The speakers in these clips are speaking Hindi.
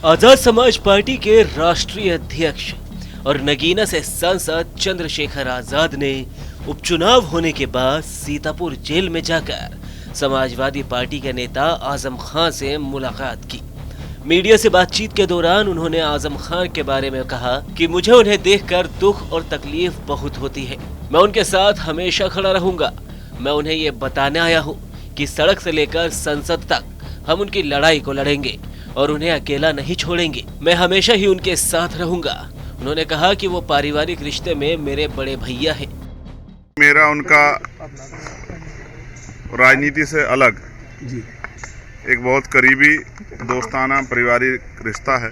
आजाद समाज पार्टी के राष्ट्रीय अध्यक्ष और नगीना से सांसद चंद्रशेखर आजाद ने उपचुनाव होने के बाद सीतापुर जेल में जाकर समाजवादी पार्टी के नेता आजम खान से मुलाकात की। मीडिया से बातचीत के दौरान उन्होंने आजम खान के बारे में कहा कि मुझे उन्हें देखकर दुख और तकलीफ बहुत होती है। मैं उनके साथ हमेशा खड़ा रहूंगा। मैं उन्हें ये बताने आया हूँ कि सड़क से लेकर संसद तक हम उनकी लड़ाई को लड़ेंगे और उन्हें अकेला नहीं छोड़ेंगे। मैं हमेशा ही उनके साथ रहूंगा। उन्होंने कहा कि वो पारिवारिक रिश्ते में मेरे बड़े भैया हैं। मेरा उनका राजनीति से अलग एक बहुत करीबी दोस्ताना पारिवारिक रिश्ता है,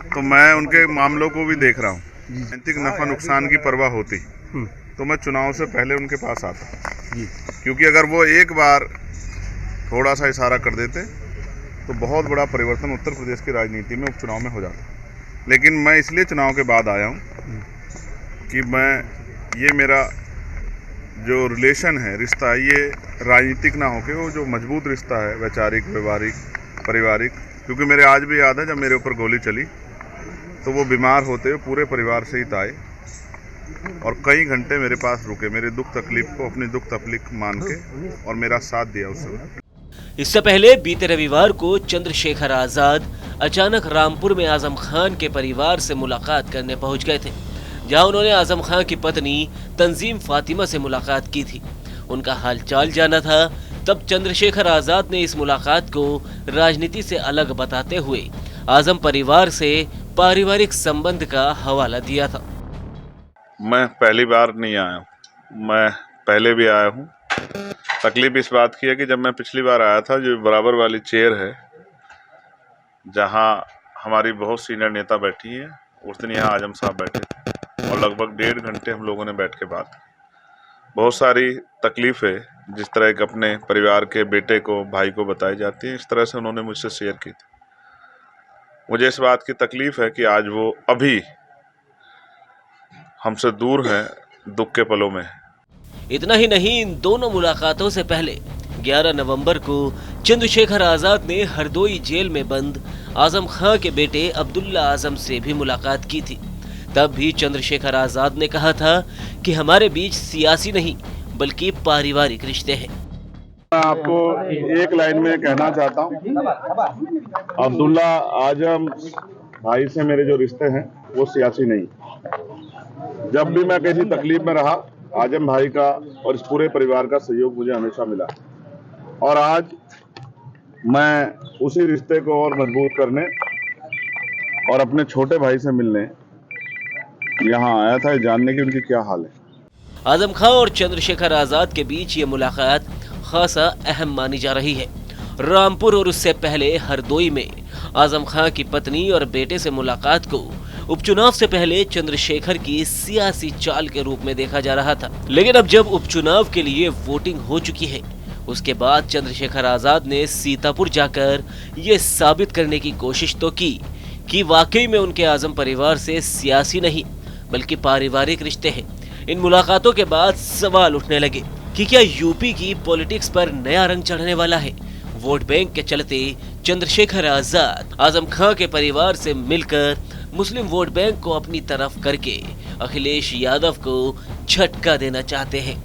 तो मैं उनके मामलों को भी देख रहा हूँ। राजनीतिक नफा नुकसान की परवाह होती तो मैं चुनाव से पहले उनके पास आता, क्योंकि अगर वो एक बार थोड़ा सा इशारा कर देते तो बहुत बड़ा परिवर्तन उत्तर प्रदेश की राजनीति में उपचुनाव में हो जाता। लेकिन मैं इसलिए चुनाव के बाद आया हूँ कि ये मेरा जो रिलेशन है, रिश्ता, ये राजनीतिक ना होके वो जो मजबूत रिश्ता है, वैचारिक, व्यवहारिक, पारिवारिक। क्योंकि मेरे आज भी याद है जब मेरे ऊपर गोली चली तो वो बीमार होते हुए पूरे परिवार सहित आए और कई घंटे मेरे पास रुके, मेरे दुख तकलीफ को अपनी दुख तकलीफ मान के और मेरा साथ दिया उस समय। इससे पहले बीते रविवार को चंद्रशेखर आजाद अचानक रामपुर में आजम खान के परिवार से मुलाकात करने पहुंच गए थे, जहां उन्होंने आजम खान की पत्नी तंजीम फातिमा से मुलाकात की थी। उनका हालचाल जाना था। तब चंद्रशेखर आजाद ने इस मुलाकात को राजनीति से अलग बताते हुए आजम परिवार से पारिवारिक संबंध का हवाला दिया था। मैं पहली बार नहीं आया हूँ, मैं पहले भी आया हूँ। तकलीफ इस बात की है कि जब मैं पिछली बार आया था, जो बराबर वाली चेयर है जहाँ हमारी बहुत सीनियर नेता बैठी हैं, उस दिन यहाँ आजम साहब बैठे थे और लगभग 1.5 घंटे हम लोगों ने बैठ के बात की। बहुत सारी तकलीफ़ें जिस तरह के अपने परिवार के बेटे को, भाई को बताई जाती हैं, इस तरह से उन्होंने मुझसे शेयर की थी। मुझे इस बात की तकलीफ़ है कि आज वो अभी हमसे दूर हैं, दुख के पलों में। इतना ही नहीं, इन दोनों मुलाकातों से पहले 11 नवंबर को चंद्रशेखर आजाद ने हरदोई जेल में बंद आजम खान के बेटे अब्दुल्ला आजम से भी मुलाकात की थी। तब भी चंद्रशेखर आजाद ने कहा था कि हमारे बीच सियासी नहीं बल्कि पारिवारिक रिश्ते हैं। मैं आपको एक लाइन में कहना चाहता हूँ, अब्दुल्ला आजम भाई से मेरे जो रिश्ते हैं वो सियासी नहीं। जब भी मैं किसी तकलीफ में रहा, आजम भाई का और इस पूरे परिवार का सहयोग मुझे हमेशा मिला और आज मैं उसी रिश्ते को और मजबूत करने और अपने छोटे भाई से मिलने यहाँ आया था, जानने की उनकी क्या हाल है। आजम खान और चंद्रशेखर आजाद के बीच ये मुलाकात खासा अहम मानी जा रही है। रामपुर और उससे पहले हरदोई में आजम खान की पत्नी और बेटे से मुलाकात को उपचुनाव से पहले चंद्रशेखर की सियासी चाल के रूप में देखा जा रहा था। लेकिन अब जब उपचुनाव के लिए वोटिंग हो चुकी है, उसके बाद चंद्रशेखर आजाद ने सीतापुर जाकर ये साबित करने की कोशिश तो की कि वाकई में उनके आजम परिवार से सियासी नहीं बल्कि पारिवारिक रिश्ते हैं। इन मुलाकातों के बाद सवाल उठने लगे कि क्या यूपी की पॉलिटिक्स पर नया रंग चढ़ने वाला है। वोट बैंक के चलते चंद्रशेखर आजाद आजम खान के परिवार से मिलकर मुस्लिम वोट बैंक को अपनी तरफ करके अखिलेश यादव को झटका देना चाहते हैं।